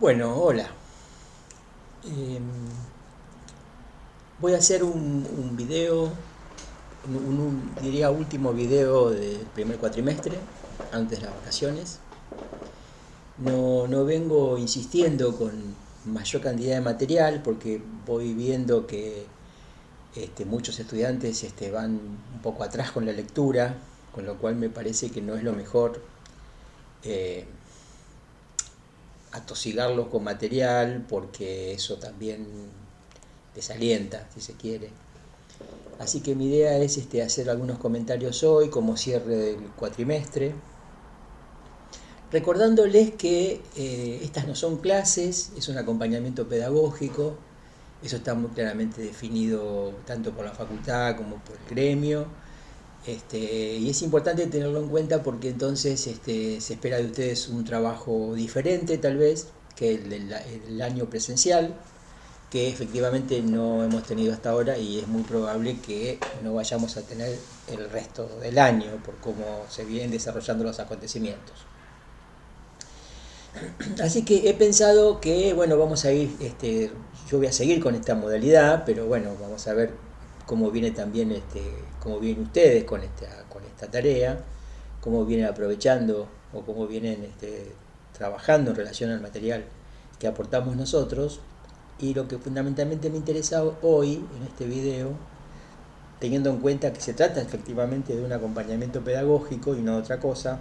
Bueno, hola. Em, Voy a hacer un video, diría último video del primer cuatrimestre, antes de las vacaciones. No vengo insistiendo con mayor cantidad de material porque voy viendo que muchos estudiantes van un poco atrás con la lectura, con lo cual me parece que no es lo mejor eh, atosigarlos con material porque eso también desalienta, si se quiere. Así que mi idea es hacer algunos comentarios hoy como cierre del cuatrimestre, recordándoles que estas no son clases, es un acompañamiento pedagógico, eso está muy claramente definido tanto por la facultad como por el gremio, y es importante tenerlo en cuenta porque entonces se espera de ustedes un trabajo diferente tal vez que el año presencial, que efectivamente no hemos tenido hasta ahora y es muy probable que no vayamos a tener el resto del año por cómo se vienen desarrollando los acontecimientos. Así que he pensado que, bueno, vamos a ir, yo voy a seguir con esta modalidad, pero bueno, vamos a ver cómo viene también, cómo vienen ustedes con esta tarea, cómo vienen aprovechando o cómo vienen trabajando en relación al material que aportamos nosotros. Y lo que fundamentalmente me interesa hoy en este video, teniendo en cuenta que se trata efectivamente de un acompañamiento pedagógico y no de otra cosa,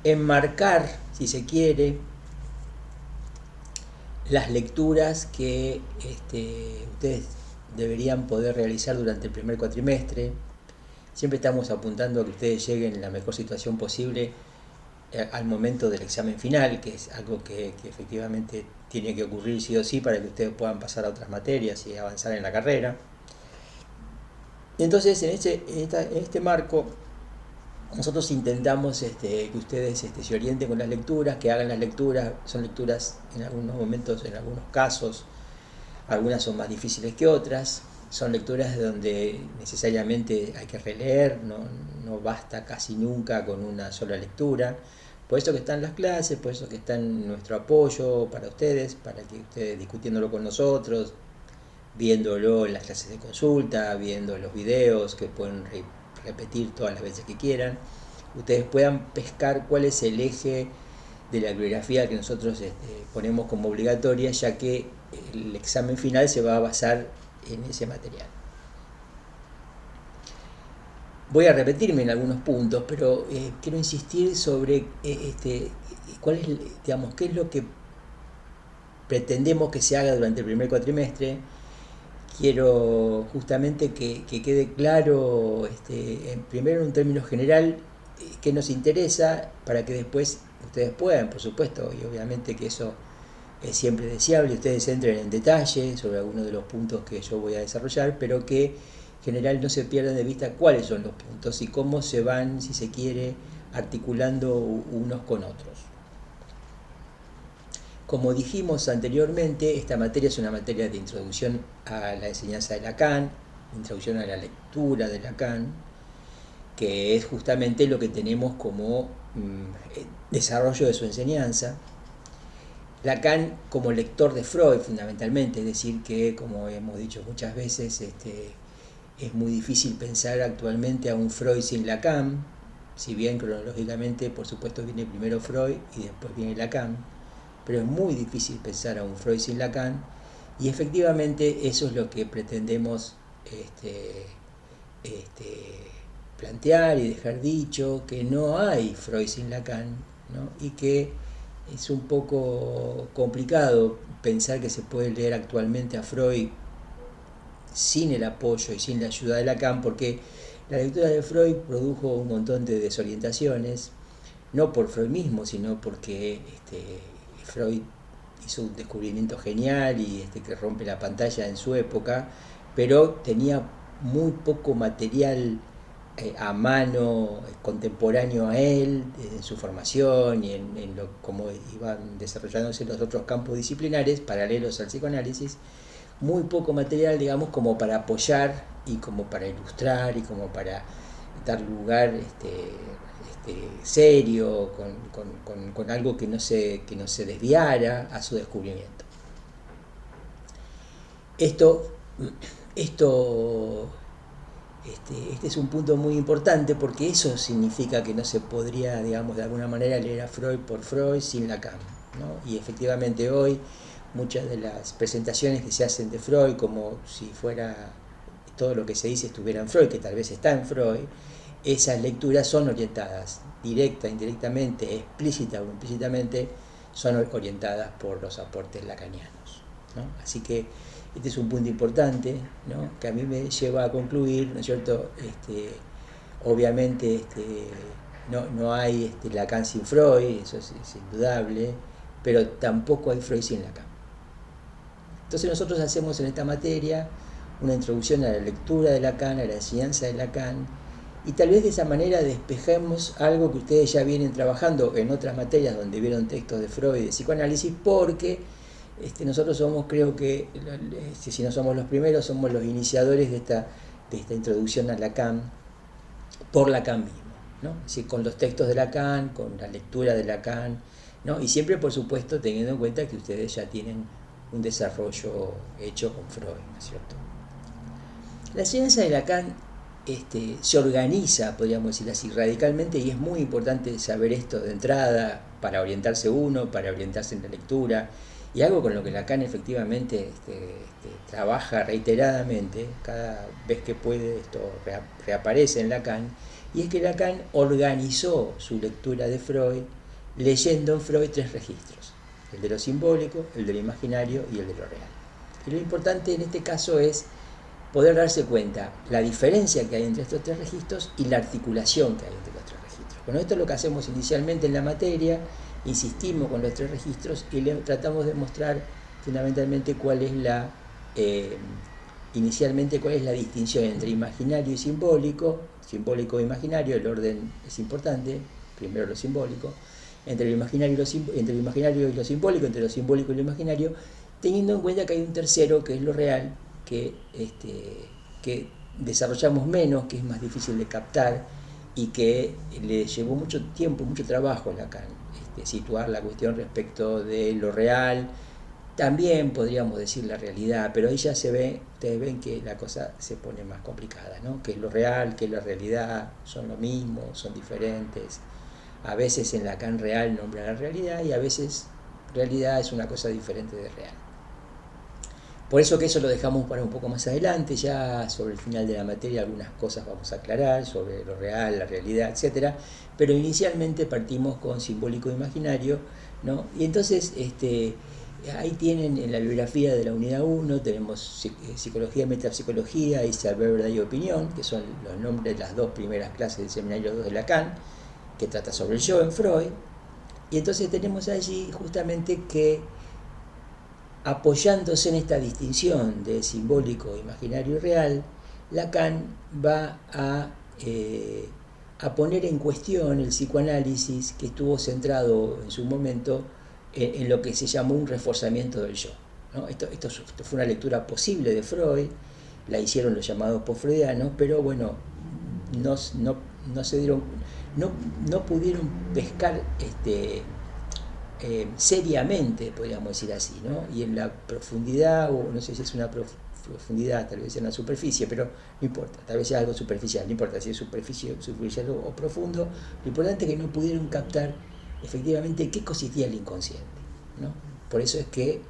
enmarcar, si se quiere, las lecturas que ustedes deberían poder realizar durante el primer cuatrimestre. Siempre estamos apuntando a que ustedes lleguen en la mejor situación posible al momento del examen final, que es algo que efectivamente tiene que ocurrir sí o sí para que ustedes puedan pasar a otras materias y avanzar en la carrera. Entonces, en este marco, nosotros intentamos que ustedes se orienten con las lecturas, que hagan las lecturas. Son lecturas en algunos momentos, en algunos casos, algunas son más difíciles que otras. Son lecturas donde necesariamente hay que releer, no basta casi nunca con una sola lectura. Por eso que están las clases, por eso que está nuestro apoyo para ustedes, para que ustedes discutiéndolo con nosotros, viéndolo en las clases de consulta, viendo los videos que pueden repetir todas las veces que quieran, ustedes puedan pescar cuál es el eje de la bibliografía que nosotros ponemos como obligatoria, ya que el examen final se va a basar en ese material. Voy a repetirme en algunos puntos, pero quiero insistir sobre cuál es, digamos, qué es lo que pretendemos que se haga durante el primer cuatrimestre. Quiero justamente que quede claro, primero en un término general, qué nos interesa para que después ustedes puedan, por supuesto, y obviamente que eso es siempre deseable, ustedes entren en detalle sobre algunos de los puntos que yo voy a desarrollar, pero que en general no se pierdan de vista cuáles son los puntos y cómo se van, si se quiere, articulando unos con otros. Como dijimos anteriormente, esta materia es una materia de introducción a la enseñanza de Lacan, introducción a la lectura de Lacan, que es justamente lo que tenemos como desarrollo de su enseñanza. Lacan como lector de Freud fundamentalmente, es decir, que como hemos dicho muchas veces, es muy difícil pensar actualmente a un Freud sin Lacan, si bien cronológicamente por supuesto viene primero Freud y después viene Lacan, pero es muy difícil pensar a un Freud sin Lacan, y efectivamente eso es lo que pretendemos este, este, plantear y dejar dicho, que no hay Freud sin Lacan, ¿no? Y que es un poco complicado pensar que se puede leer actualmente a Freud sin el apoyo y sin la ayuda de Lacan, porque la lectura de Freud produjo un montón de desorientaciones, no por Freud mismo, sino porque Freud hizo un descubrimiento genial y que rompe la pantalla en su época, pero tenía muy poco material a mano contemporáneo a él, en su formación y en cómo iban desarrollándose los otros campos disciplinares paralelos al psicoanálisis, muy poco material, digamos, como para apoyar y como para ilustrar y como para dar lugar serio, con algo que no se desviara a su descubrimiento. Este es un punto muy importante porque eso significa que no se podría, digamos, de alguna manera leer a Freud por Freud sin Lacan, ¿no? Y efectivamente hoy muchas de las presentaciones que se hacen de Freud, como si fuera todo lo que se dice estuviera en Freud, que tal vez está en Freud, esas lecturas son orientadas directa, indirectamente, explícita o implícitamente, son orientadas por los aportes lacanianos, ¿no? Así que este es un punto importante, ¿no? Que a mí me lleva a concluir, ¿no es cierto? Obviamente no hay Lacan sin Freud, eso es indudable, pero tampoco hay Freud sin Lacan. Entonces nosotros hacemos en esta materia una introducción a la lectura de Lacan, a la enseñanza de Lacan, y tal vez de esa manera despejemos algo que ustedes ya vienen trabajando en otras materias donde vieron textos de Freud y de psicoanálisis, porque nosotros somos, creo que, si no somos los primeros, somos los iniciadores de esta introducción a Lacan, por Lacan mismo, ¿no? Es decir, con los textos de Lacan, con la lectura de Lacan, ¿no? Y siempre, por supuesto, teniendo en cuenta que ustedes ya tienen un desarrollo hecho con Freud, ¿no es cierto? La enseñanza de Lacan se organiza, podríamos decir así, radicalmente, y es muy importante saber esto de entrada para orientarse uno, para orientarse en la lectura, y algo con lo que Lacan efectivamente trabaja reiteradamente, cada vez que puede esto reaparece en Lacan, y es que Lacan organizó su lectura de Freud leyendo en Freud 3 registros: el de lo simbólico, el de lo imaginario y el de lo real. Y lo importante en este caso es poder darse cuenta la diferencia que hay entre estos 3 registros y la articulación que hay entre los 3 registros. Bueno, esto es lo que hacemos inicialmente en la materia, insistimos con los 3 registros y tratamos de mostrar fundamentalmente cuál es inicialmente cuál es la distinción entre imaginario y simbólico, simbólico e imaginario, el orden es importante, primero lo simbólico, entre lo imaginario y lo simbólico, entre lo simbólico y lo imaginario, teniendo en cuenta que hay un tercero, que es lo real, que desarrollamos menos, que es más difícil de captar y que le llevó mucho tiempo, mucho trabajo a Lacan situar la cuestión respecto de lo real, también podríamos decir la realidad, pero ahí ya ustedes ven que la cosa se pone más complicada, ¿no? Que es lo real, que es la realidad, son lo mismo, son diferentes. A veces en Lacan real nombra la realidad y a veces realidad es una cosa diferente de real. Por eso que eso lo dejamos para un poco más adelante, ya sobre el final de la materia algunas cosas vamos a aclarar sobre lo real, la realidad, etc. Pero inicialmente partimos con simbólico e imaginario, ¿no? Y entonces ahí tienen en la bibliografía de la unidad 1, tenemos psicología y metapsicología y saber, verdad y opinión, que son los nombres de las 2 primeras clases del seminario 2 de Lacan, que trata sobre el yo en Freud. Y entonces tenemos allí justamente que, apoyándose en esta distinción de simbólico, imaginario y real, Lacan va a poner en cuestión el psicoanálisis que estuvo centrado en su momento en lo que se llamó un reforzamiento del yo, ¿no? Esto fue una lectura posible de Freud, la hicieron los llamados post-freudianos, pero bueno, no pudieron pescar seriamente, podríamos decir así, ¿no? Y en la profundidad, o no sé si es una profundidad, tal vez sea una superficie, pero no importa, tal vez sea algo superficial, no importa si es superficial o profundo, lo importante es que no pudieron captar efectivamente qué consistía el inconsciente, ¿no? Por eso es que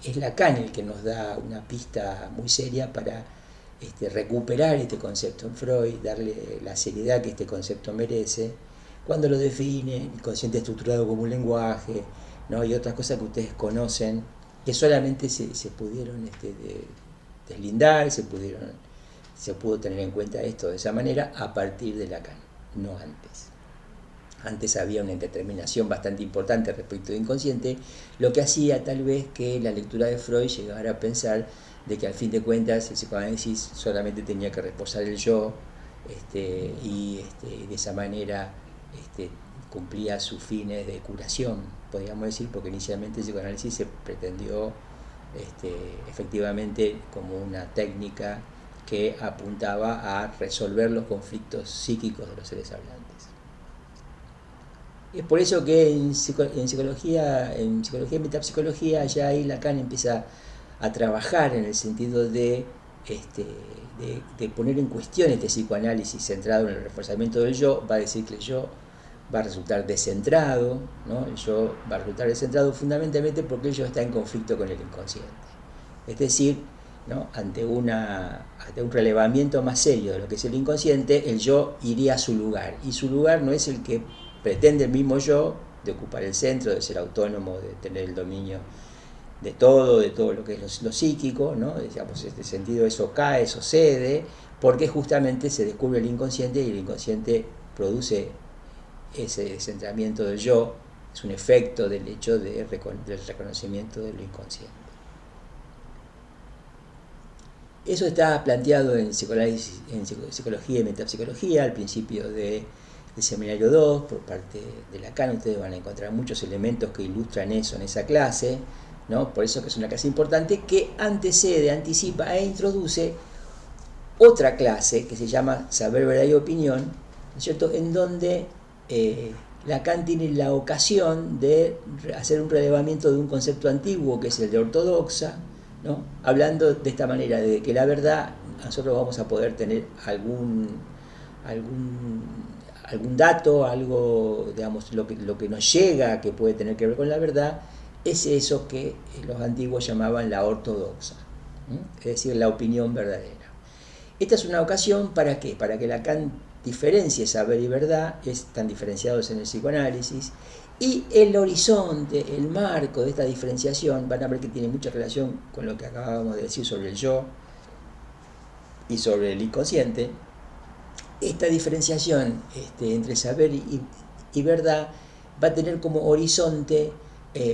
es Lacan el que nos da una pista muy seria para recuperar este concepto en Freud, darle la seriedad que este concepto merece, cuando lo define, el consciente estructurado como un lenguaje, ¿no? Y otras cosas que ustedes conocen, que solamente se pudieron deslindar, se pudo tener en cuenta esto de esa manera a partir de Lacan, no antes. Antes había una indeterminación bastante importante respecto del inconsciente, lo que hacía tal vez que la lectura de Freud llegara a pensar de que al fin de cuentas el psicoanálisis solamente tenía que reposar el yo, y de esa manera cumplía sus fines de curación, podríamos decir, porque inicialmente el psicoanálisis se pretendió efectivamente como una técnica que apuntaba a resolver los conflictos psíquicos de los seres hablantes. Es por eso que en psicología y metapsicología, ya ahí Lacan empieza a trabajar en el sentido de poner en cuestión este psicoanálisis centrado en el reforzamiento del yo. Va a decir que el yo va a resultar descentrado, ¿no? El yo va a resultar descentrado fundamentalmente porque el yo está en conflicto con el inconsciente. Es decir, ¿no? ante un relevamiento más serio de lo que es el inconsciente, el yo iría a su lugar, y su lugar no es el que pretende el mismo yo, de ocupar el centro, de ser autónomo, de tener el dominio de todo lo que es lo psíquico, ¿no? Digamos, en este sentido eso cae, eso cede, porque justamente se descubre el inconsciente y el inconsciente produce ese descentramiento del yo, es un efecto del hecho del reconocimiento del inconsciente. Eso está planteado en psicología y metapsicología, al principio del seminario 2, por parte de Lacan. Ustedes van a encontrar muchos elementos que ilustran eso en esa clase, ¿no? Por eso que es una clase importante que antecede, anticipa e introduce otra clase que se llama Saber, Verdad y Opinión, ¿no es cierto?, en donde Lacan tiene la ocasión de hacer un relevamiento de un concepto antiguo que es el de ortodoxa, ¿no? Hablando de esta manera, de que la verdad, nosotros vamos a poder tener algún dato, algo, digamos, lo que nos llega, que puede tener que ver con la verdad, es eso que los antiguos llamaban la ortodoxa, es decir, la opinión verdadera. Esta es una ocasión, ¿para qué? Para que Lacan diferencie saber y verdad, están diferenciados en el psicoanálisis, y el horizonte, el marco de esta diferenciación, van a ver que tiene mucha relación con lo que acabábamos de decir sobre el yo y sobre el inconsciente. Esta diferenciación entre saber y verdad va a tener como horizonte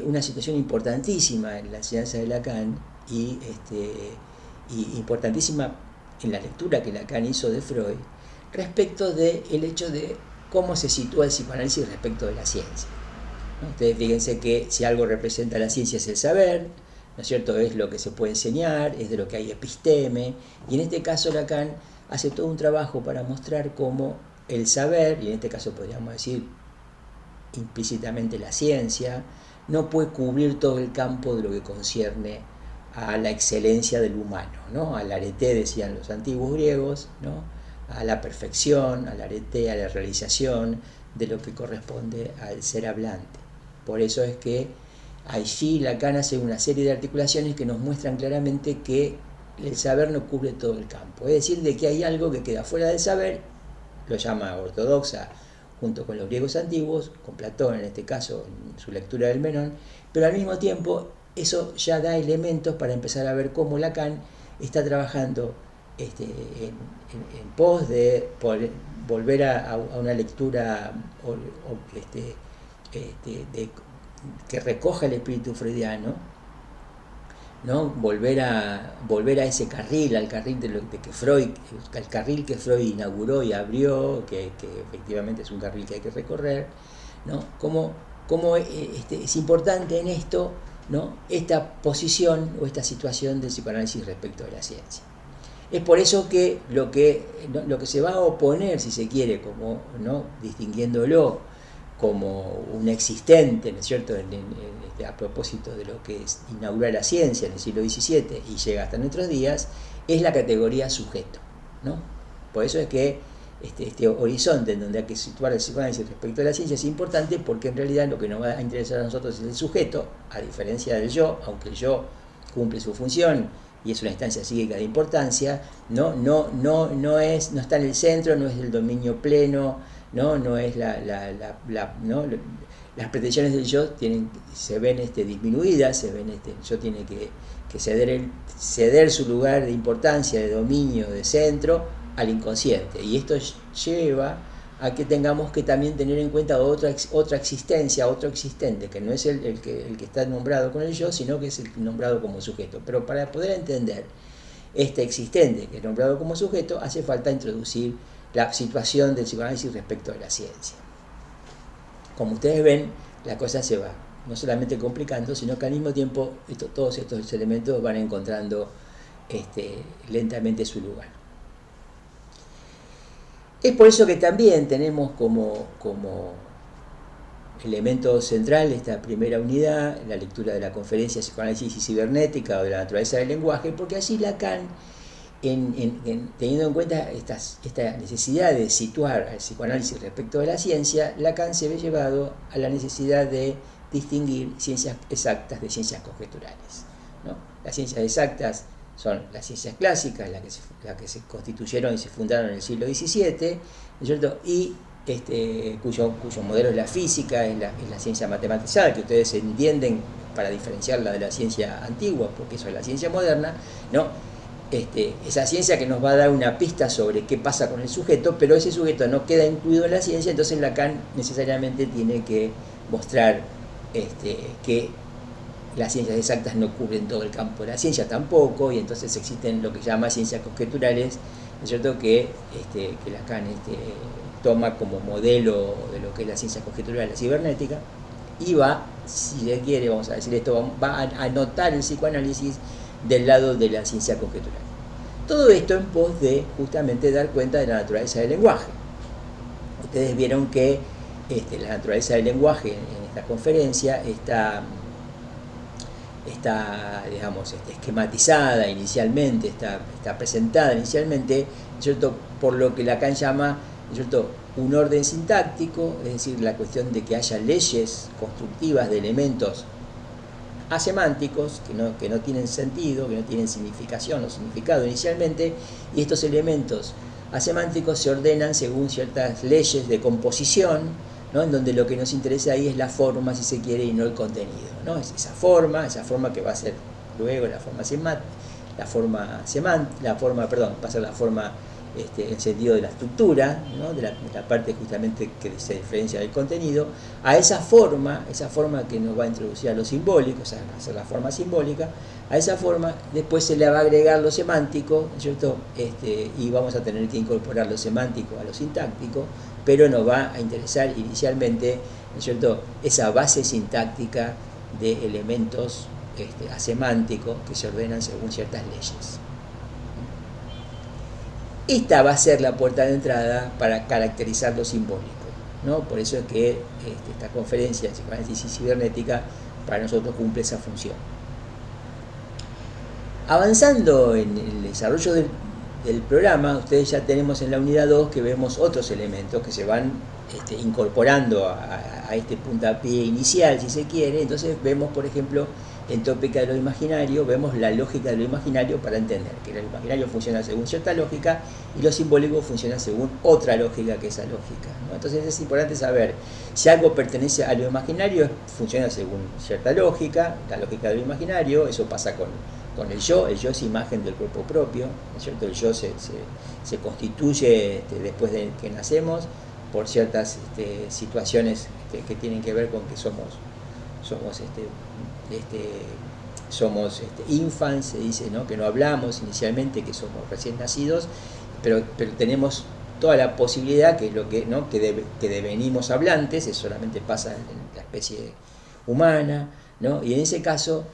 una situación importantísima en la enseñanza de Lacan y importantísima en la lectura que Lacan hizo de Freud respecto del hecho de cómo se sitúa el psicoanálisis respecto de la ciencia. ¿No? Ustedes fíjense que si algo representa la ciencia es el saber, ¿no es cierto? Es lo que se puede enseñar, es de lo que hay episteme, y en este caso Lacan hace todo un trabajo para mostrar cómo el saber, y en este caso podríamos decir implícitamente la ciencia, no puede cubrir todo el campo de lo que concierne a la excelencia del humano, ¿no? Al arete, decían los antiguos griegos, ¿no? A la perfección, al arete, a la realización de lo que corresponde al ser hablante. Por eso es que allí Lacan hace una serie de articulaciones que nos muestran claramente que el saber no cubre todo el campo. Es decir, de que hay algo que queda fuera del saber, lo llama ortodoxa, junto con los griegos antiguos, con Platón en este caso, en su lectura del Menón, pero al mismo tiempo eso ya da elementos para empezar a ver cómo Lacan está trabajando en pos de volver a una lectura que recoja el espíritu freudiano, ¿no? Volver a ese carril, al carril al carril que Freud inauguró y abrió, que efectivamente es un carril que hay que recorrer, ¿no? Como es importante en esto, ¿no? Esta posición o esta situación del psicoanálisis respecto de la ciencia. Es por eso que lo que se va a oponer, si se quiere, como, ¿no? distinguiéndolo como un existente, ¿no es cierto?, a propósito de lo que es inaugurar la ciencia en el siglo XVII y llega hasta nuestros días, es la categoría sujeto, ¿no? Por eso es que este horizonte en donde hay que situar el psicoanálisis respecto a la ciencia es importante, porque en realidad lo que nos va a interesar a nosotros es el sujeto, a diferencia del yo, aunque el yo cumple su función y es una instancia psíquica de importancia, no está en el centro, no es el dominio pleno, no es ¿no? Las pretensiones del yo se ven disminuidas, el yo tiene que ceder su lugar de importancia, de dominio, de centro al inconsciente, y esto lleva a que tengamos que también tener en cuenta otra existencia, otro existente, que no es el que está nombrado con el yo, sino que es el nombrado como sujeto. Pero para poder entender este existente que es nombrado como sujeto, hace falta introducir la situación del psicoanálisis respecto a la ciencia. Como ustedes ven, la cosa se va no solamente complicando, sino que al mismo tiempo todos estos elementos van encontrando lentamente su lugar. Es por eso que también tenemos como elemento central esta primera unidad, la lectura de la conferencia Psicoanálisis y Cibernética o de la naturaleza del lenguaje, porque allí Lacan, teniendo en cuenta esta necesidad de situar al psicoanálisis respecto de la ciencia, Lacan se ve llevado a la necesidad de distinguir ciencias exactas de ciencias conjeturales, ¿no? Las ciencias exactas son las ciencias clásicas, las que se constituyeron y se fundaron en el siglo XVII, ¿no es cierto? Y cuyo modelo es la física, es la ciencia matematizada, que ustedes entienden para diferenciarla de la ciencia antigua, porque eso es la ciencia moderna, ¿no? Esa ciencia que nos va a dar una pista sobre qué pasa con el sujeto, pero ese sujeto no queda incluido en la ciencia, entonces Lacan necesariamente tiene que mostrar que las ciencias exactas no cubren todo el campo de la ciencia tampoco, y entonces existen lo que se llama ciencias conjeturales, ¿no es cierto?, que Lacan toma como modelo de lo que es la ciencia conjetural, la cibernética, y va, si se quiere, vamos a decir esto, va a anotar el psicoanálisis del lado de la ciencia conjetural. Todo esto en pos de justamente dar cuenta de la naturaleza del lenguaje. Ustedes vieron que la naturaleza del lenguaje en esta conferencia está digamos, esquematizada inicialmente, está presentada inicialmente, ¿cierto?, por lo que Lacan llama, ¿cierto?, un orden sintáctico, es decir, la cuestión de que haya leyes constructivas de elementos asemánticos que no tienen sentido, que no tienen significación o significado inicialmente, y estos elementos asemánticos se ordenan según ciertas leyes de composición, ¿no?, en donde lo que nos interesa ahí es la forma, si se quiere, y no el contenido, ¿no? Es esa forma que va a ser luego la forma va a ser la forma en sentido de la estructura, ¿no?, de la parte justamente que se diferencia del contenido, a esa forma que nos va a introducir a lo simbólico, o sea, va a ser la forma simbólica, a esa forma después se le va a agregar lo semántico, ¿cierto?, y vamos a tener que incorporar lo semántico a lo sintáctico, pero nos va a interesar inicialmente, ¿no es cierto?, esa base sintáctica de elementos asemánticos que se ordenan según ciertas leyes. Esta va a ser la puerta de entrada para caracterizar lo simbólico, ¿no? Por eso es que esta conferencia de psicoanálisis y cibernética para nosotros cumple esa función. Avanzando en el desarrollo del programa, ustedes ya tenemos en la unidad 2 que vemos otros elementos que se van incorporando a este puntapié inicial, si se quiere. Entonces vemos, por ejemplo, en tópica de lo imaginario, vemos la lógica de lo imaginario para entender que lo imaginario funciona según cierta lógica y lo simbólico funciona según otra lógica que esa lógica, ¿no? Entonces es importante saber si algo pertenece a lo imaginario, funciona según cierta lógica, la lógica de lo imaginario. Eso pasa con el yo es imagen del cuerpo propio, ¿no es cierto? El yo se constituye después de que nacemos por ciertas situaciones que tienen que ver con que somos infants, se dice, ¿no?, que no hablamos inicialmente, que somos recién nacidos, pero tenemos toda la posibilidad, que es lo que, ¿no?, que devenimos hablantes. Eso solamente pasa en la especie humana, ¿no? Y en ese caso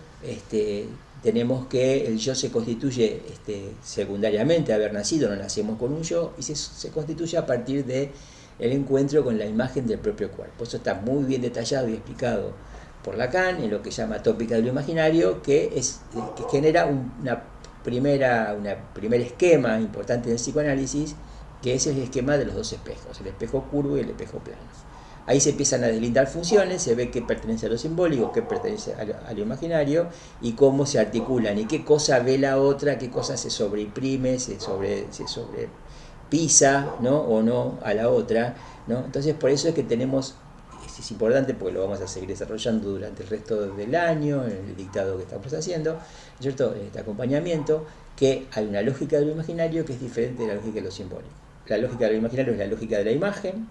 tenemos que el yo se constituye secundariamente a haber nacido, no nacemos con un yo, y se constituye a partir de el encuentro con la imagen del propio cuerpo. Eso está muy bien detallado y explicado por Lacan en lo que llama tópica de lo imaginario, que genera un primer esquema importante en el psicoanálisis, que es el esquema de los dos espejos, el espejo curvo y el espejo plano. Ahí se empiezan a deslindar funciones, se ve qué pertenece a lo simbólico, qué pertenece a lo imaginario, y cómo se articulan, y qué cosa ve la otra, qué cosa se sobreimprime, se sobrepisa, ¿no?, o no a la otra, ¿no? Entonces por eso es que tenemos, es importante porque lo vamos a seguir desarrollando durante el resto del año, en el dictado que estamos haciendo, ¿cierto?, en este acompañamiento, que hay una lógica de lo imaginario que es diferente de la lógica de lo simbólico. La lógica de lo imaginario es la lógica de la imagen,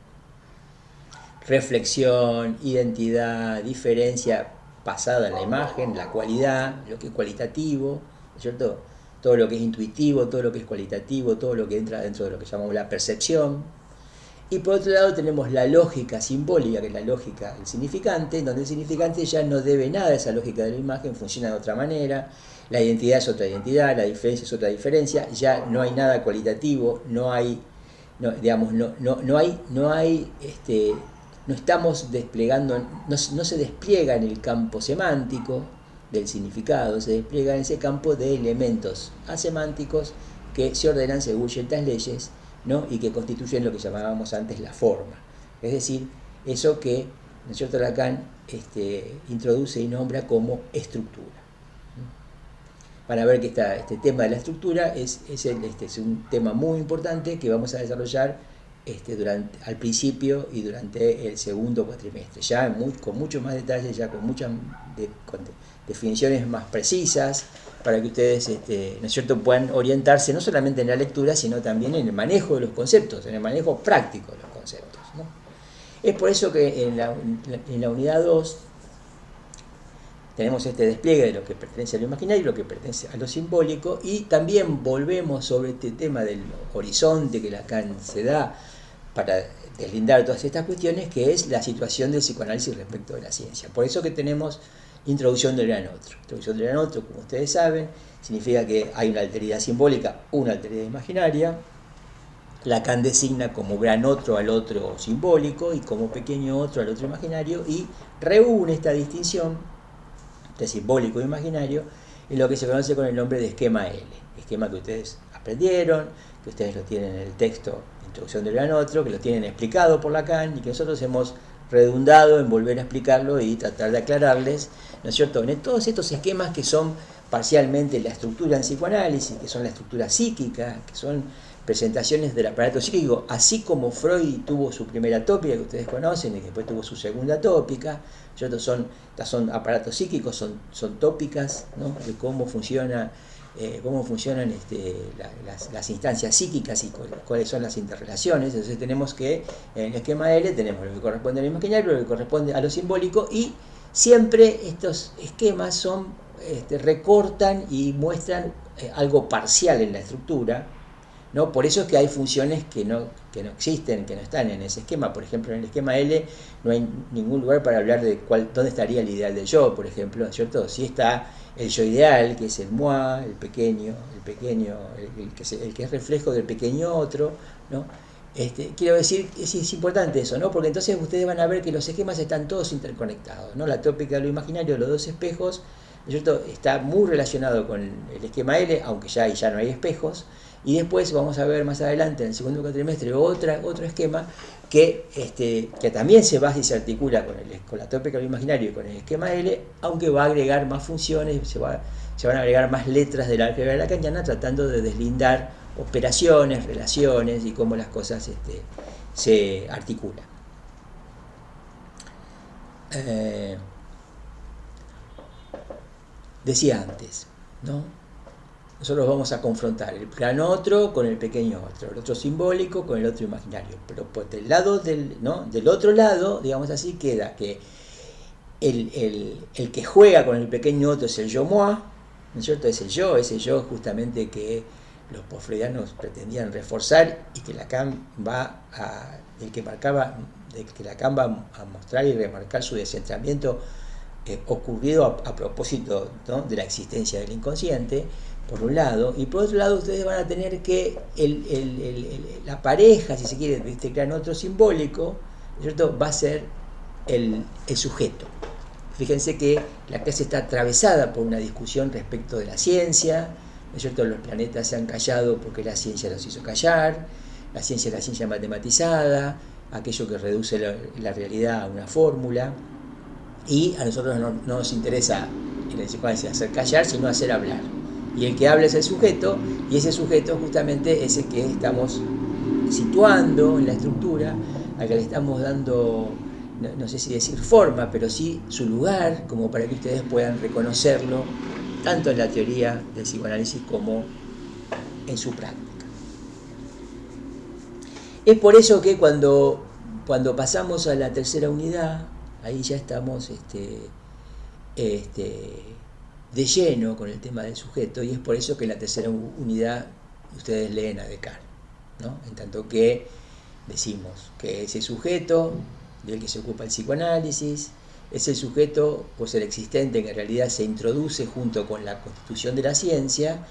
reflexión, identidad, diferencia basada en la imagen, la cualidad, lo que es cualitativo, ¿cierto?, todo lo que es intuitivo, todo lo que es cualitativo, todo lo que entra dentro de lo que llamamos la percepción. Y por otro lado tenemos la lógica simbólica, que es la lógica del significante, donde el significante ya no debe nada a esa lógica de la imagen, funciona de otra manera. La identidad es otra identidad, la diferencia es otra diferencia, ya no hay nada cualitativo, no hay no, digamos, no estamos desplegando, no se despliega en el campo semántico del significado, se despliega en ese campo de elementos asemánticos que se ordenan según ciertas leyes, ¿no? Y que constituyen lo que llamábamos antes la forma. Es decir, eso que, ¿no es cierto?, Lacan introduce y nombra como estructura. Van a ver que este tema de la estructura es un tema muy importante que vamos a desarrollar al principio y durante el segundo cuatrimestre, ya con mucho más detalle, ya con muchas definiciones más precisas, para que ustedes ¿no es cierto?, puedan orientarse no solamente en la lectura, sino también en el manejo de los conceptos, en el manejo práctico de los conceptos, ¿no? Es por eso que en la unidad 2 tenemos este despliegue de lo que pertenece a lo imaginario y lo que pertenece a lo simbólico, y también volvemos sobre este tema del horizonte que Lacan se da para deslindar todas estas cuestiones, que es la situación del psicoanálisis respecto de la ciencia. Por eso que tenemos introducción del gran otro. Introducción del gran otro, como ustedes saben, significa que hay una alteridad simbólica, una alteridad imaginaria. Lacan designa como gran otro al otro simbólico y como pequeño otro al otro imaginario, y reúne esta distinción de simbólico e imaginario en lo que se conoce con el nombre de esquema L. Esquema que ustedes aprendieron, que ustedes lo tienen en el texto Introducción del gran otro, que lo tienen explicado por Lacan y que nosotros hemos redundado en volver a explicarlo y tratar de aclararles, ¿no es cierto?, en todos estos esquemas que son parcialmente la estructura en psicoanálisis, que son la estructura psíquica, que son presentaciones del aparato psíquico, así como Freud tuvo su primera tópica, que ustedes conocen, y que después tuvo su segunda tópica, ¿cierto? Son aparatos psíquicos, son tópicas, ¿no?, de cómo funcionan las instancias psíquicas y cuáles son las interrelaciones. Entonces tenemos que, en el esquema L, tenemos lo que corresponde a lo imaginario, lo que corresponde a lo simbólico, y siempre estos esquemas recortan y muestran algo parcial en la estructura, ¿no? Por eso es que hay funciones que no existen, que no están en ese esquema. Por ejemplo, en el esquema L no hay ningún lugar para hablar de dónde estaría el ideal del yo, por ejemplo, ¿no es cierto? Sí está el yo ideal, que es el moi, el pequeño, el que es reflejo del pequeño otro, ¿no? Quiero decir, es importante eso, ¿no? Porque entonces ustedes van a ver que los esquemas están todos interconectados, ¿no? La tópica de lo imaginario, los dos espejos, ¿no es cierto?, está muy relacionado con el esquema L, aunque ya no hay espejos. Y después vamos a ver más adelante, en el segundo cuatrimestre, otro esquema que también se basa y se articula con la tópica de lo imaginario y con el esquema L, aunque va a agregar más funciones, se van a agregar más letras del álgebra lacaniana, tratando de deslindar operaciones, relaciones y cómo las cosas se articulan. Decía antes, ¿no? Nosotros vamos a confrontar el gran otro con el pequeño otro, el otro simbólico con el otro imaginario. Pero por del lado del otro lado, digamos así, queda que el que juega con el pequeño otro es el yo moi, ¿no es cierto? Es ese yo justamente que los posfreudianos pretendían reforzar y que Lacan va a mostrar y remarcar su descentramiento ocurrido a propósito, ¿no?, de la existencia del inconsciente, por un lado, y por otro lado ustedes van a tener que la pareja, si se quiere, de este gran otro simbólico, ¿cierto?, va a ser el sujeto. Fíjense que la clase está atravesada por una discusión respecto de la ciencia, ¿no es cierto? Los planetas se han callado porque la ciencia los hizo callar, la ciencia es la ciencia matematizada, aquello que reduce la realidad a una fórmula, y a nosotros no nos interesa en el psicoanálisis hacer callar, sino hacer hablar. Y el que habla es el sujeto, y ese sujeto justamente es el que estamos situando en la estructura, al que le estamos dando, no sé si decir forma, pero sí su lugar, como para que ustedes puedan reconocerlo, tanto en la teoría del psicoanálisis como en su práctica. Es por eso que cuando pasamos a la tercera unidad, ahí ya estamos de lleno con el tema del sujeto, y es por eso que en la tercera unidad ustedes leen a Descartes, ¿no? En tanto que decimos que ese sujeto del que se ocupa el psicoanálisis es el sujeto, pues el existente, que en realidad se introduce junto con la constitución de la ciencia,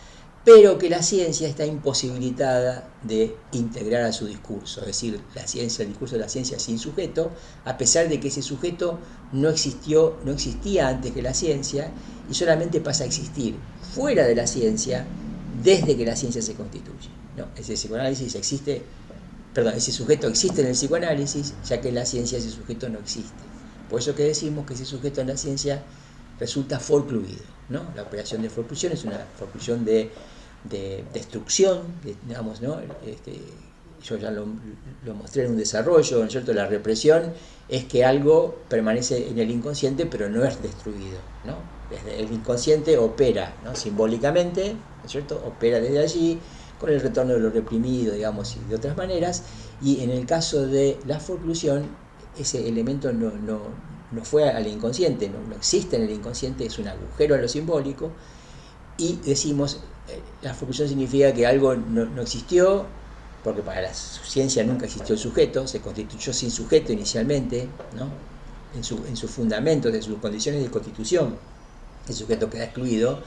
pero que la ciencia está imposibilitada de integrar a su discurso, es decir, la ciencia, el discurso de la ciencia sin sujeto, a pesar de que ese sujeto no existía antes que la ciencia y solamente pasa a existir fuera de la ciencia desde que la ciencia se constituye. ¿No? Ese psicoanálisis existe, perdón, ese sujeto existe en el psicoanálisis, ya que en la ciencia ese sujeto no existe. Por eso que decimos que ese sujeto en la ciencia resulta forcluido, ¿no? La operación de forclusión es una forclusión de destrucción, digamos, ¿no? Yo ya lo mostré en un desarrollo, ¿no es cierto? La represión es que algo permanece en el inconsciente, pero no es destruido, ¿no? Desde el inconsciente opera, ¿no? Simbólicamente, ¿no es cierto? Opera desde allí, con el retorno de lo reprimido, digamos, y de otras maneras, y en el caso de la forclusión, ese elemento no fue al inconsciente, no existe en el inconsciente, es un agujero a lo simbólico, y decimos, la forclusión significa que algo no existió, porque para la ciencia nunca existió el sujeto, se constituyó sin sujeto inicialmente, ¿no? en sus fundamentos, en sus condiciones de constitución, el sujeto queda excluido,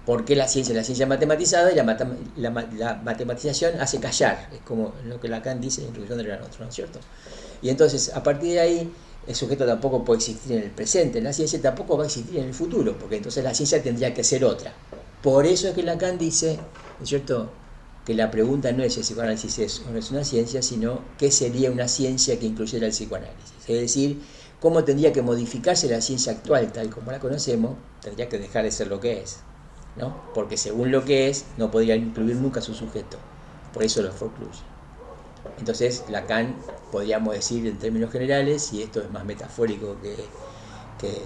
porque la ciencia matematizada y la matematización hace callar, es como lo que Lacan dice en la introducción de la otro, ¿no es cierto? Y entonces, a partir de ahí, el sujeto tampoco puede existir en el presente, la ciencia tampoco va a existir en el futuro, porque entonces la ciencia tendría que ser otra. Por eso es que Lacan dice, ¿no es cierto?, que la pregunta no es si el psicoanálisis es o no es una ciencia, sino qué sería una ciencia que incluyera el psicoanálisis. Es decir, cómo tendría que modificarse la ciencia actual, tal como la conocemos, tendría que dejar de ser lo que es, ¿no? Porque según lo que es, no podría incluir nunca su sujeto. Por eso lo forcluye. Entonces, Lacan, podríamos decir en términos generales, y esto es más metafórico que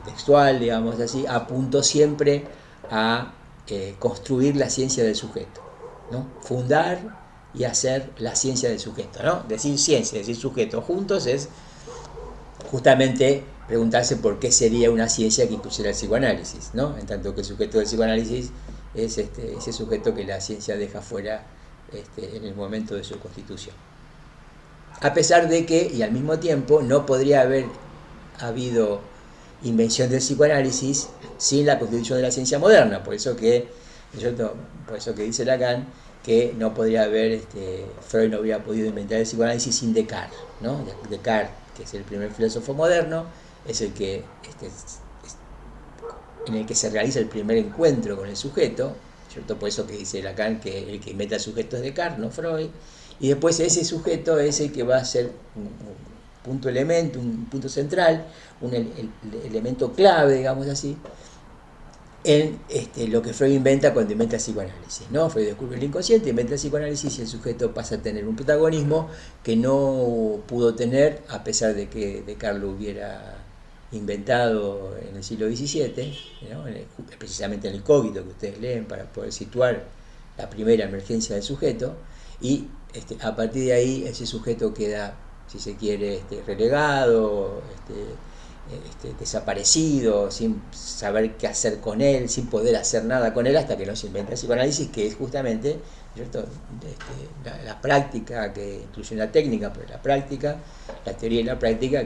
textual, digamos así, apuntó siempre a construir la ciencia del sujeto, ¿no? Fundar y hacer la ciencia del sujeto, ¿no? Decir ciencia, decir sujeto juntos es justamente preguntarse por qué sería una ciencia que incluyera el psicoanálisis, ¿no? En tanto que el sujeto del psicoanálisis es ese sujeto que la ciencia deja fuera en el momento de su constitución. A pesar de que, y al mismo tiempo, no podría haber habido invención del psicoanálisis sin la constitución de la ciencia moderna, por eso que dice Lacan que no podría haber, Freud no hubiera podido inventar el psicoanálisis sin Descartes, ¿no? Descartes, que es el primer filósofo moderno, es el que en el que se realiza el primer encuentro con el sujeto, ¿cierto? Por eso que dice Lacan que el que inventa el sujeto es Descartes, no Freud, y después ese sujeto es el que va a ser un punto elemento, un punto central, el elemento clave, digamos así, en lo que Freud inventa cuando inventa el psicoanálisis, ¿no? Freud descubre el inconsciente, inventa el psicoanálisis y el sujeto pasa a tener un protagonismo que no pudo tener a pesar de que Descartes lo hubiera inventado en el siglo XVII, ¿no? Precisamente en el Cogito que ustedes leen para poder situar la primera emergencia del sujeto, y a partir de ahí ese sujeto queda, si se quiere, relegado, desaparecido, sin saber qué hacer con él, sin poder hacer nada con él hasta que no se inventa el psicoanálisis, que es justamente, ¿cierto?, la práctica, que incluye una técnica, pero la práctica, la teoría y la práctica,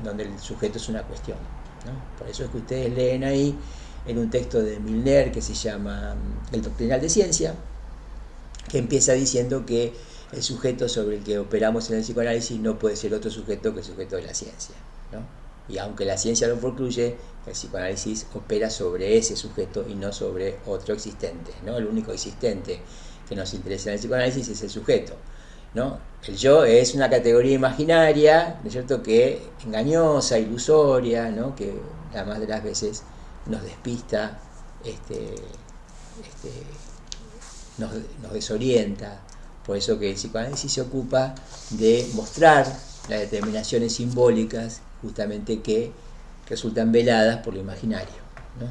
donde el sujeto es una cuestión, ¿no? Por eso es que ustedes leen ahí en un texto de Milner que se llama El Doctrinal de Ciencia, que empieza diciendo que el sujeto sobre el que operamos en el psicoanálisis no puede ser otro sujeto que el sujeto de la ciencia, ¿no? Y aunque la ciencia lo forcluye, el psicoanálisis opera sobre ese sujeto y no sobre otro existente, ¿no? El único existente que nos interesa en el psicoanálisis es el sujeto, ¿no? El yo es una categoría imaginaria, ¿no es cierto?, que engañosa, ilusoria, ¿no?, que la más de las veces nos despista, nos desorienta. Por eso que el psicoanálisis se ocupa de mostrar las determinaciones simbólicas justamente que resultan veladas por lo imaginario, ¿no?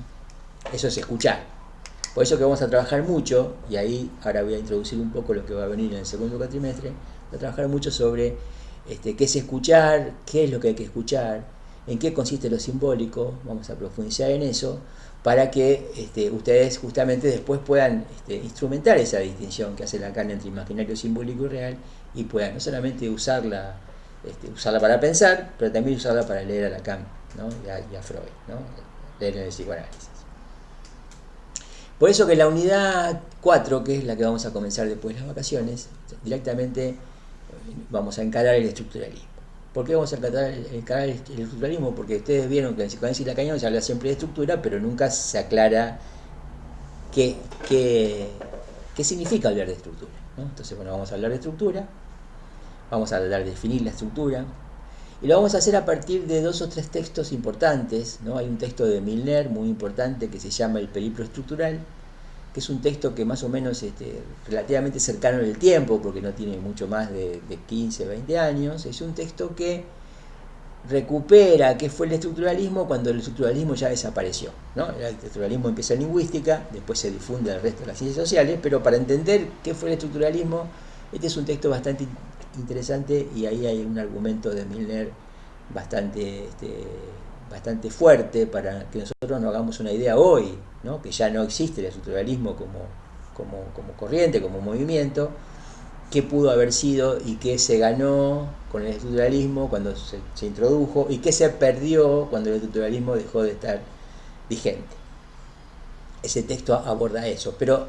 Eso es escuchar. Por eso que vamos a trabajar mucho, y ahí ahora voy a introducir un poco lo que va a venir en el segundo cuatrimestre, voy a trabajar mucho sobre qué es escuchar, qué es lo que hay que escuchar, en qué consiste lo simbólico, vamos a profundizar en eso, para que ustedes justamente después puedan instrumentar esa distinción que hace Lacan entre imaginario, simbólico y real, y puedan no solamente usarla para pensar, pero también usarla para leer a Lacan, ¿no?, y a Freud, ¿no?, leer en el psicoanálisis. Por eso que la unidad 4, que es la que vamos a comenzar después de las vacaciones, directamente vamos a encarar el estructuralismo. ¿Por qué vamos a encarar el estructuralismo? Porque ustedes vieron que en psicoanálisis lacaniano se habla siempre de estructura, pero nunca se aclara qué significa hablar de estructura, ¿no? Entonces, bueno, vamos a hablar de estructura, vamos a hablar de definir la estructura, y lo vamos a hacer a partir de 2 o 3 textos importantes, ¿no? Hay un texto de Milner muy importante que se llama El periplo estructural, que es un texto que más o menos relativamente cercano en el tiempo, porque no tiene mucho más de 15, 20 años. Es un texto que recupera qué fue el estructuralismo cuando el estructuralismo ya desapareció, ¿no? El estructuralismo empieza en lingüística, después se difunde al resto de las ciencias sociales, pero para entender qué fue el estructuralismo, este es un texto bastante interesante, y ahí hay un argumento de Milner bastante fuerte para que nosotros nos hagamos una idea hoy, ¿no? Que ya no existe el estructuralismo como corriente, como movimiento, qué pudo haber sido y qué se ganó con el estructuralismo cuando se introdujo, y qué se perdió cuando el estructuralismo dejó de estar vigente. Ese texto aborda eso, pero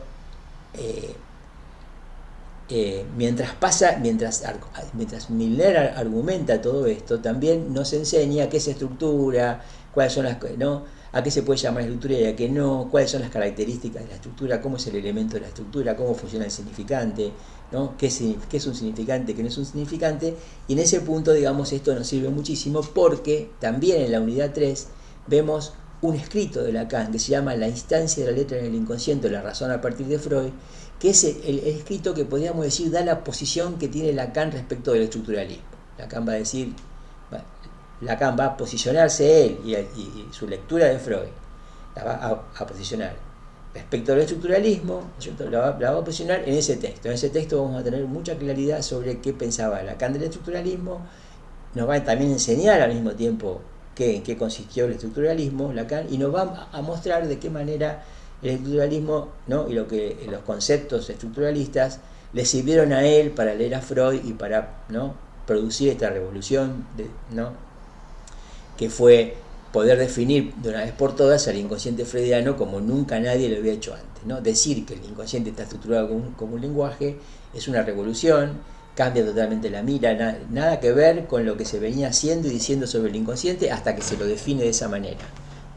mientras Milner argumenta todo esto, también nos enseña qué es estructura, cuáles son a qué se puede llamar estructura y a qué no, cuáles son las características de la estructura, cómo es el elemento de la estructura, cómo funciona el significante, ¿no? ¿Qué es un significante, qué no es un significante? Y en ese punto, digamos, esto nos sirve muchísimo, porque también en la unidad 3 vemos un escrito de Lacan que se llama La instancia de la letra en el inconsciente, la razón a partir de Freud, que es el escrito que podríamos decir da la posición que tiene Lacan respecto del estructuralismo. Lacan va a posicionarse él y su lectura de Freud, la va a posicionar respecto al estructuralismo, la va a posicionar en ese texto. En ese texto vamos a tener mucha claridad sobre qué pensaba Lacan del estructuralismo. Nos va a también enseñar al mismo tiempo en qué consistió el estructuralismo, Lacan, y nos va a mostrar de qué manera el estructuralismo, ¿no? Y los conceptos estructuralistas le sirvieron a él para leer a Freud y para, ¿no?, producir esta revolución, ¿no?, que fue poder definir de una vez por todas al inconsciente freudiano como nunca nadie lo había hecho antes, ¿no? Decir que el inconsciente está estructurado como un lenguaje es una revolución, cambia totalmente la mira, nada que ver con lo que se venía haciendo y diciendo sobre el inconsciente hasta que se lo define de esa manera.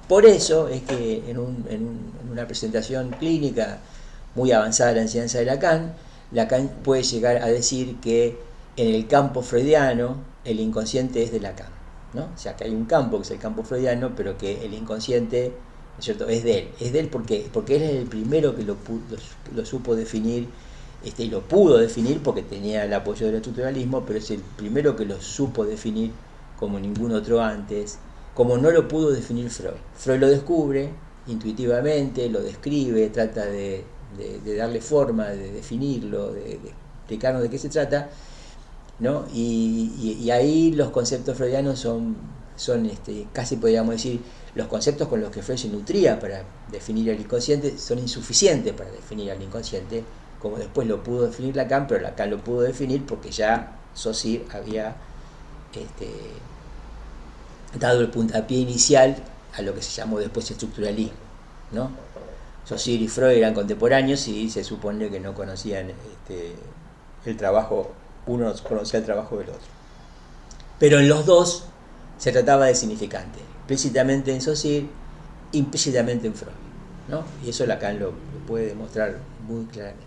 Por eso es que en una presentación clínica muy avanzada de la enseñanza de Lacan puede llegar a decir que en el campo freudiano el inconsciente es de Lacan, ¿no? O sea, que hay un campo que es el campo freudiano, pero que el inconsciente, ¿no es cierto?, es de él porque él es el primero que lo supo definir, y lo pudo definir porque tenía el apoyo del estructuralismo, pero es el primero que lo supo definir como ningún otro antes, como no lo pudo definir Freud. Freud lo descubre intuitivamente, lo describe, trata de darle forma, de definirlo, de explicarnos de qué se trata, ¿no? Y ahí los conceptos freudianos son casi podríamos decir, los conceptos con los que Freud se nutría para definir el inconsciente son insuficientes para definir al inconsciente, como después lo pudo definir Lacan, pero Lacan lo pudo definir porque ya Saussure había dado el puntapié inicial a lo que se llamó después estructuralismo, ¿no? Saussure y Freud eran contemporáneos y se supone que no conocían el trabajo, uno no conocía el trabajo del otro. Pero en los dos se trataba de significante, explícitamente en Saussure, implícitamente en Freud, ¿no? Y eso Lacan lo puede demostrar muy claramente.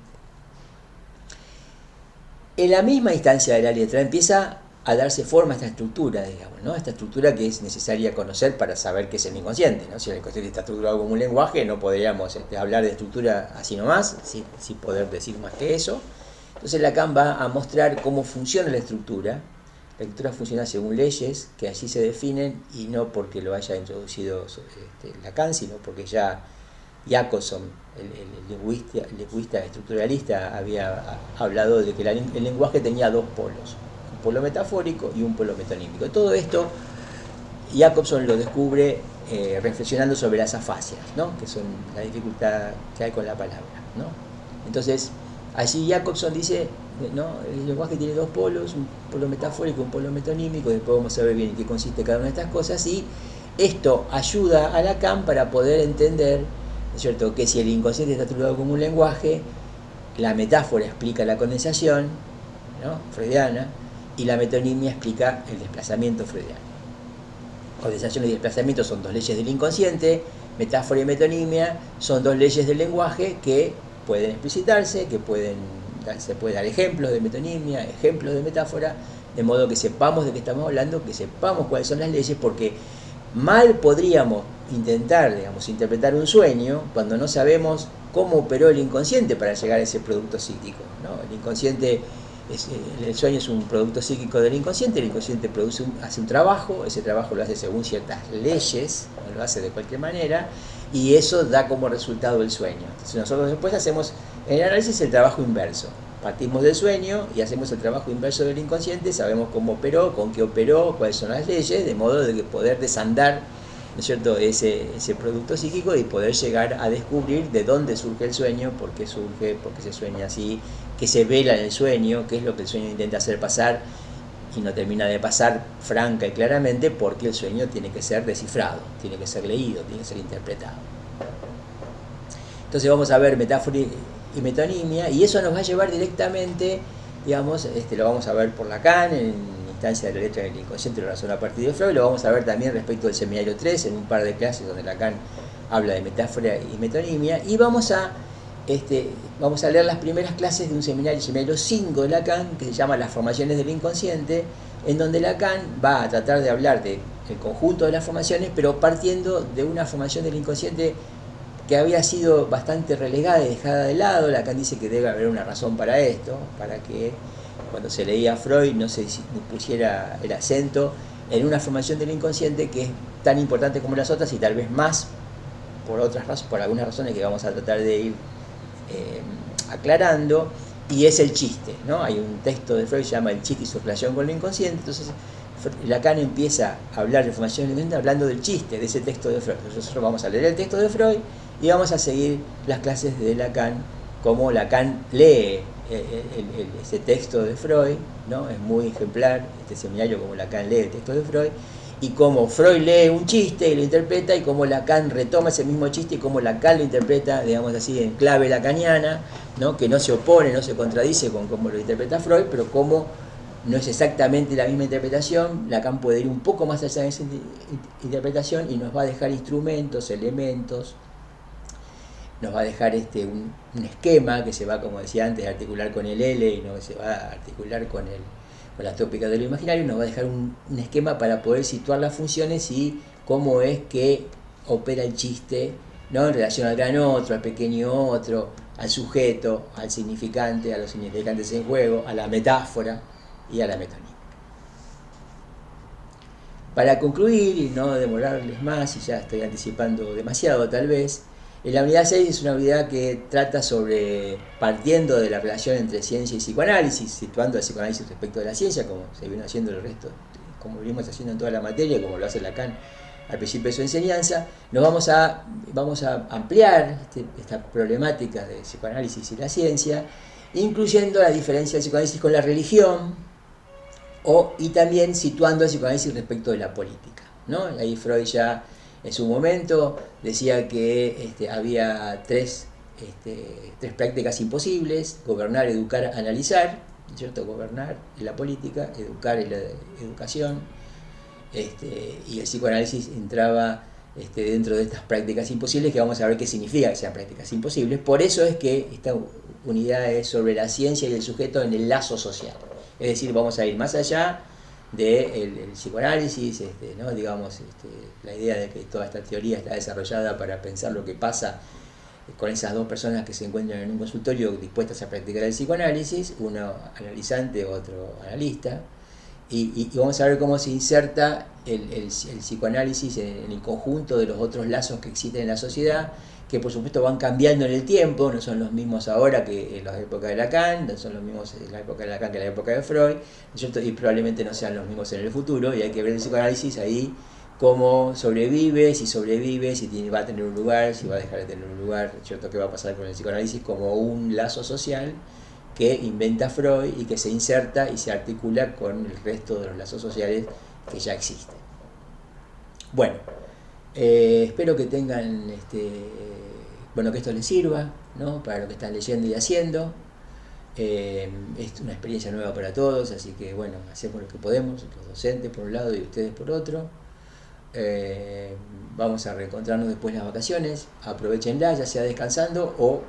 En la misma instancia de la letra empieza a darse forma a esta estructura, digamos, ¿no? Esta estructura que es necesaria conocer para saber qué es el inconsciente, ¿no? Si el inconsciente está estructurado como un lenguaje, no podríamos hablar de estructura así nomás, sin poder decir más que eso. Entonces Lacan va a mostrar cómo funciona la estructura. La estructura funciona según leyes que allí se definen, y no porque lo haya introducido Lacan, sino porque ya Jacobson, el lingüista estructuralista, había hablado de que el lenguaje tenía dos polos, un polo metafórico y un polo metonímico. Todo esto Jacobson lo descubre reflexionando sobre las afasias, ¿no?, que son la dificultad que hay con la palabra, ¿no? Entonces, allí Jacobson dice, ¿no?, el lenguaje tiene dos polos, un polo metafórico y un polo metonímico, después vamos a ver bien en qué consiste cada una de estas cosas, y esto ayuda a Lacan para poder entender ¿no es cierto?, que si el inconsciente está estructurado como un lenguaje, la metáfora explica la condensación, ¿no?, freudiana, y la metonimia explica el desplazamiento freudiano. Condensación y desplazamiento son dos leyes del inconsciente, metáfora y metonimia son dos leyes del lenguaje que pueden explicitarse, que se puede dar ejemplos de metonimia, ejemplos de metáfora, de modo que sepamos de qué estamos hablando, que sepamos cuáles son las leyes, porque mal podríamos intentar, digamos, interpretar un sueño cuando no sabemos cómo operó el inconsciente para llegar a ese producto psíquico, ¿no? El inconsciente, el sueño es un producto psíquico del inconsciente, el inconsciente hace un trabajo, ese trabajo lo hace según ciertas leyes, no lo hace de cualquier manera, y eso da como resultado el sueño. Entonces nosotros después hacemos en el análisis el trabajo inverso. Partimos del sueño y hacemos el trabajo inverso del inconsciente, sabemos cómo operó, con qué operó, cuáles son las leyes, de modo de poder desandar, ¿no es cierto?, ese producto psíquico y poder llegar a descubrir de dónde surge el sueño, por qué surge, por qué se sueña así, qué se vela en el sueño, qué es lo que el sueño intenta hacer pasar y no termina de pasar franca y claramente, porque el sueño tiene que ser descifrado, tiene que ser leído, tiene que ser interpretado. Entonces vamos a ver metáfora y metonimia, y eso nos va a llevar directamente, digamos, lo vamos a ver por Lacan en instancia de la letra del inconsciente y la razón a partir de Freud, lo vamos a ver también respecto del seminario 3 en un par de clases donde Lacan habla de metáfora y metonimia, y vamos a leer las primeras clases de un seminario, el seminario 5 de Lacan, que se llama Las formaciones del inconsciente, en donde Lacan va a tratar de hablar del conjunto de las formaciones, pero partiendo de una formación del inconsciente que había sido bastante relegada y dejada de lado. Lacan dice que debe haber una razón para esto, para que cuando se leía a Freud no se pusiera el acento en una formación del inconsciente que es tan importante como las otras y tal vez más por algunas razones que vamos a tratar de ir aclarando, y es el chiste, ¿no? Hay un texto de Freud que se llama El chiste y su relación con lo inconsciente. Entonces Lacan empieza a hablar de formación del inconsciente hablando del chiste de ese texto de Freud. Nosotros vamos a leer el texto de Freud y vamos a seguir las clases de Lacan, como Lacan lee ese texto de Freud, ¿no? Es muy ejemplar este seminario como Lacan lee el texto de Freud, y como Freud lee un chiste y lo interpreta, y como Lacan retoma ese mismo chiste y como Lacan lo interpreta, digamos así, en clave lacaniana, ¿no?, que no se opone, no se contradice con cómo lo interpreta Freud, pero como no es exactamente la misma interpretación, Lacan puede ir un poco más allá de esa interpretación y nos va a dejar instrumentos, elementos, nos va a dejar un esquema que se va, como decía antes, a articular con el L y no se va a articular con la tópica de lo imaginario, nos va a dejar un esquema para poder situar las funciones y cómo es que opera el chiste, ¿no?, en relación al gran otro, al pequeño otro, al sujeto, al significante, a los significantes en juego, a la metáfora y a la metonimia. Para concluir y no demorarles más, y ya estoy anticipando demasiado tal vez, la unidad 6 es una unidad que trata sobre, partiendo de la relación entre ciencia y psicoanálisis, situando al psicoanálisis respecto de la ciencia, como se viene haciendo el resto, como venimos haciendo en toda la materia, como lo hace Lacan al principio de su enseñanza. Vamos a ampliar esta problemática de psicoanálisis y la ciencia, incluyendo la diferencia del psicoanálisis con la religión, y también situando al psicoanálisis respecto de la política, ¿no? Ahí Freud ya en su momento decía que había tres prácticas imposibles: gobernar, educar, analizar, ¿cierto? Gobernar en la política, educar en la educación, y el psicoanálisis entraba dentro de estas prácticas imposibles, que vamos a ver qué significa que sean prácticas imposibles. Por eso es que esta unidad es sobre la ciencia y el sujeto en el lazo social. Es decir, vamos a ir más allá del psicoanálisis, ¿no? Digamos, la idea de que toda esta teoría está desarrollada para pensar lo que pasa con esas dos personas que se encuentran en un consultorio dispuestas a practicar el psicoanálisis, uno analizante, otro analista, y vamos a ver cómo se inserta el psicoanálisis en el conjunto de los otros lazos que existen en la sociedad, que por supuesto van cambiando en el tiempo, no son los mismos ahora que en la época de Lacan, no son los mismos en la época de Lacan que en la época de Freud, ¿no es cierto? Y probablemente no sean los mismos en el futuro, y hay que ver el psicoanálisis ahí cómo sobrevive, si va a tener un lugar, si va a dejar de tener un lugar, ¿no es cierto? ¿Qué va a pasar con el psicoanálisis como un lazo social que inventa Freud y que se inserta y se articula con el resto de los lazos sociales que ya existen? Bueno, espero que tengan bueno, que esto les sirva, ¿no? Para lo que están leyendo y haciendo. Es una experiencia nueva para todos, así que bueno, hacemos lo que podemos, los docentes por un lado y ustedes por otro. Vamos a reencontrarnos después de las vacaciones, aprovechenlas, ya sea descansando o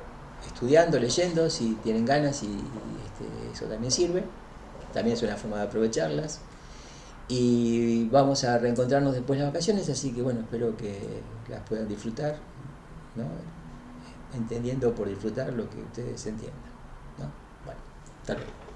estudiando, leyendo, si tienen ganas, y eso también sirve, también es una forma de aprovecharlas. Y vamos a reencontrarnos después de las vacaciones, así que bueno, espero que las puedan disfrutar, ¿no? Entendiendo por disfrutar lo que ustedes entiendan, ¿no? Bueno, hasta luego.